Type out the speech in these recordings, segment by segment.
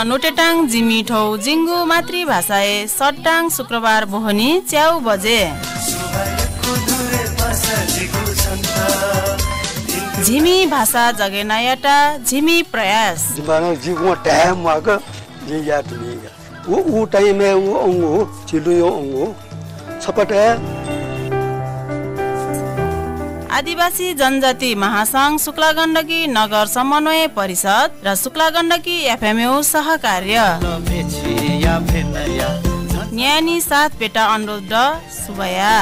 नोटेटाङ जिमी ठौ जिङ्गु मातृभाषाए सट्टाङ शुक्रबार बोहनी च्याउ बजे झिमी भाषा जगेनायाटा झिमी प्रयास जिबानो जिगो टाइम वाक जिया तुलिगा उ टाइम में उ अंगु चिलुयो अंगु छपटे आदिवासी जनजाति महासंघ शुक्ला गण्डकी नगर समन्वय परिषद र शुक्ला गण्डकी एफएमयू सहकार्य न्यानी साथ पेटा अनुरोध सुबया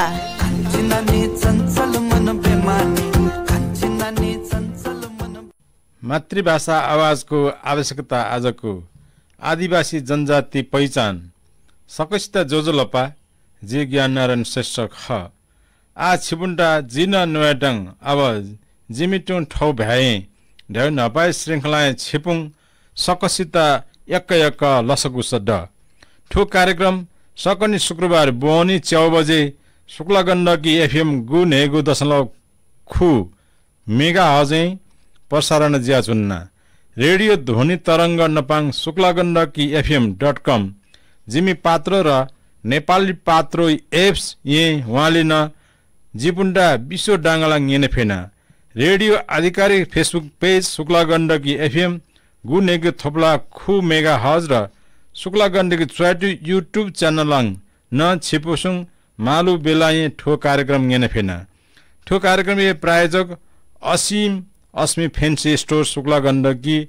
मातृभाषा आवाजको आवश्यकता आजको आदिवासी जनजाति पहिचान सकसित जोजोलपा जे ज्ञान नारायण श्रेष्ठ ख आ छिबुन्डा जिन नोयाटङ अब जिमिटुङ ठौ भ्याए ढ्याउ नपाए श्रृङ्खलाए छिपुङ सकसित एक लसकु सड्ड ठो कार्यक्रम सकनी शुक्रबार बोनी च्याउ बजे शुक्ला गण्डकी एफएम गु नेगु दशमलव खु मेगा हजै प्रसारण ज्या चुन्ना रेडियो ध्वनि तरङ्ग नपाङ शुक्ला गण्डकी fm.com जिमी पात्र र नेपाली पात्रो एप्स ये उहाँले न जिपुन्डा विश्व डाङ्गला येने फेना रेडियो आधिकारिक Facebook page Shukla Gandaki FM गु नेगु थोप्ला खु मेगा हज र शुक्ला गण्डकी ट्राइटु युट्युब च्यानलाङ न छिपुसुङ मालु बेलाये ठो कार्यक्रम येने फेना ठो कार्यक्रम ये प्रायोजक असीम अस्मी फेन्सी स्टोर शुक्ला गण्डकी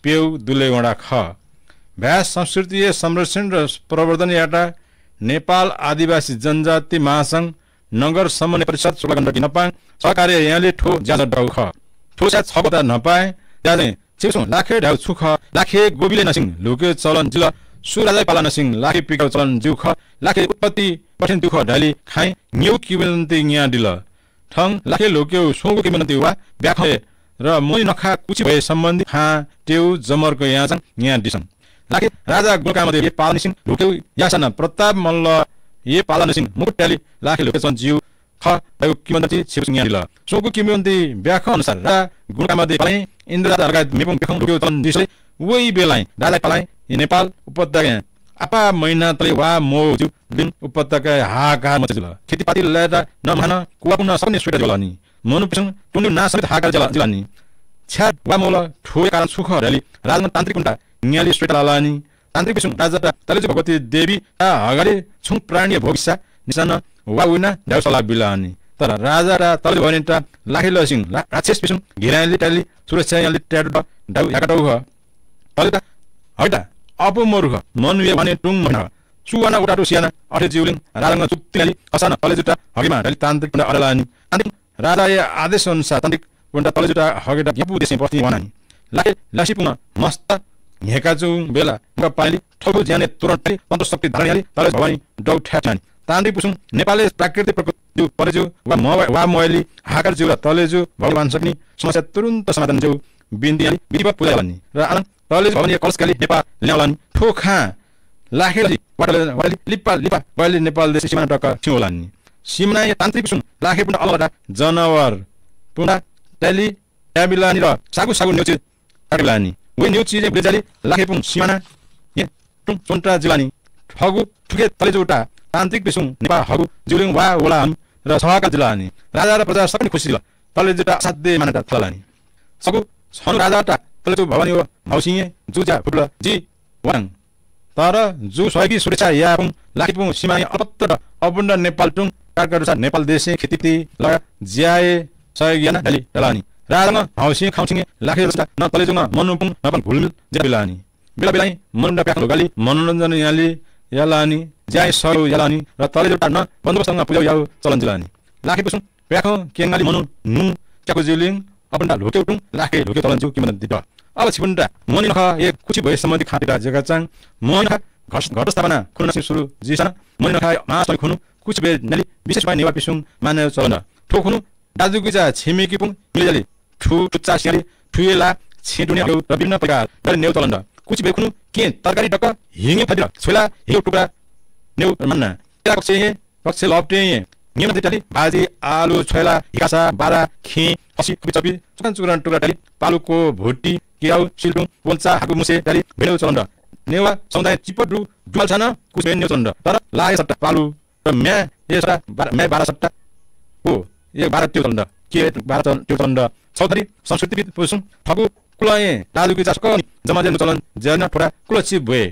पेउ दुलेवडा ख भ्यास संस्कृति संरक्षण र प्रवर्धन याटा नेपाल आदिवासी जनजाति महासंघ नगर समन्वय परिषद शुक्ला गण्डकी नपाङ सहकार्य यहाँले ठो ज्यादा डाउ ख ठो स्या छपता नपाए ज्यादै चिप्सुङ लाखे ढाउ छुख लाखे गोबिले नसिङ लुके चलन जिल्ला सुराजै पाला नसिङ लाखे पिकाउ चलन जिउ ख लाखे उत्पत्ति पठन दुख ढाली खाइ न्यु किवन्ती न्या दिल ठङ लाखे लोक्यौ सोगु किवन्ती वा व्याखे र मोनी नखा कुची भए सम्बन्धी खा टेउ जमरको यासङ न्या दिसङ लाखे राजा गुलकामदेव ये पालनिसिङ लोक्यौ यासन प्रताप मल्ल ये पालनिसिङ मुकुट्याली लाखे लोके चन जिउ ख ढाउ किवन्ती छिप्सुङ न्या दिल सोगु किवन्ती व्याख्या अनुसार राजा गुलकामदेव पाले इन्द्रराज लगायत मेपुङ पेखङ लोक्यौ चन दिसले वही बेलाय राजा पालाय नेपाल उपत्यका आपा महिना तले वा मो जु दिन उपत्यका हाहाकार मचेजुल खेतीपाती लैदा नमान कुवापुन सक्ने सुटा जलानी मनुपिसङ टुनु नासमेत हाहाकार जलानी छ्या वा मोल ठोय कारण सुख रली राजमा तान्त्रिक उन्टा न्याली सुटा लालानी तान्त्रिक पिसङ राजा तलेजु भगवती देवी हगारे छु प्राणी भोगिसा निसान वा उना ढाउसला बिलानी तर राजा र तलेजु भनिटा लाखे लसिङ राक्षस पिसङ घिराली टाली सुरक्षा याली ट्याडु ढाउ याकाटौ ह तलेटा हैटा अपमरुख मनुए भने टुङ महिना सुवाना उटाटो सियाना अठे जिउलिङ राजंग चुक्तिली असाना तलेजुटा हगिमा रली तान्त्रिक पुण्ड अडलानी तान्त्रिक राजाय आदेश अनुसार तान्त्रिक पुण्ड तलेजुटा हगेटा ग्यापु देशे बस्ती वनानी लाखे लासी पुन मस्त हेकाजु बेला पाली ठगु ज्याने तुरन्त तन्त्र शक्ति धारणियाली तले भवानी डौ ठ्याचानी तान्त्रिक पुसुङ नेपालले प्राकृतिक प्रकृति परेजु वा मोयली हाकार जिउ र तलेजु भगवान सक्ने समस्या तुरुन्त समाधान जिउ बिन्दियाली विधिवत पूजा गर्ने र आनन्द तलेजु भवानी कलस्काली नेपाल ल्याउलानी ठोखा लाखेली वाटली लिपा बयली नेपाल देश सीमा टक छिउलानी सिमना तान्त्रिक सुन लाखे पुण्ड अलवटा जनवर पुण्ड टली ट्याबिलानी र सागु न्युची टाबिलानी वे न्युची ब्रेजाली लाखे पुङ सिमाना ये टुङ चोन्टा जिलानी ठगु ठुके तलेजुटा तान्त्रिक पिसुङ नेपाल हगु जुलिङ वा वला र सहका जिलानी राजा र प्रजा सक्ने खुसी ल तलेजुटा असाध्य मान्यता थलानी सगु छन राजाटा तलेजु भवानी मौसिङे जुजा फुटल जी वाङ तर जु सहयोगी सुरक्षा यापुङ लाखेपुङ सीमानी अलपत्र अबुण्ड नेपाल टुङ कार्करसा नेपाल देशे खेतीती ल ज्याए सहयोगी याना ढली डलानी राजंग हौसिङ खाउसिङ लाखे रस्ता न तलेजुङ मनुपुङ नपन भुलमिल ज्याबिलानी बेलाबेलाई मनुण्ड प्याखलो गाली मनोरञ्जन याली यालानी ज्याए सहयोग यालानी र तलेजुटा न बन्दोबस्तसँग पूजा याउ चलन जिलानी लाखेपुङ प्याखो केंगाली मनु नु चाको जिलिङ अबुण्ड लोकेउटुङ लाखे लोके चलन जु किमन दिट अब छिपुन्डा मनि नख एक कुछि भए सम्बन्धी खाटिरा जगाचाङ मनि नख घट स्थापना खुनसिङ सुरु जिसन मनि नख मास खुनु कुछि भए नली विशेष भए नेवा पिसुङ माने चलन ठोखुनु दाजुगिजा छिमेकी पुङ मिलेजली ठु टुच्चा सियाली ठुएला छिटुनी र विभिन्न प्रकार गरे नेउ चलन कुछि भए खुनु के तरकारी डक हिङे फदिर छोला हिउ टुक्रा नेउ मन्ना एला कक्से लपटे नियम दिटाली भाजी आलु छोला हिकासा बारा खी हसी कुचपी चुकन टुक्रा टाली पालुको भोटी किराउ सिल्टुङ पोल्चा हागु मुसे टाली भेडौ चलन नेवा समुदाय चिपडु जुवाल छान कुसमेन न्योचन्ड तर लाए सट्टा पालु र म्या यसरा म्या 12 सट्टा हो यो 12 त्यो चन्ड के 12 त्यो चन्ड चौधरी संस्कृतिविद पुसुम ठगु कुलए दाजुकी चासको जमाजे चलन जेना पुरा कुलची भए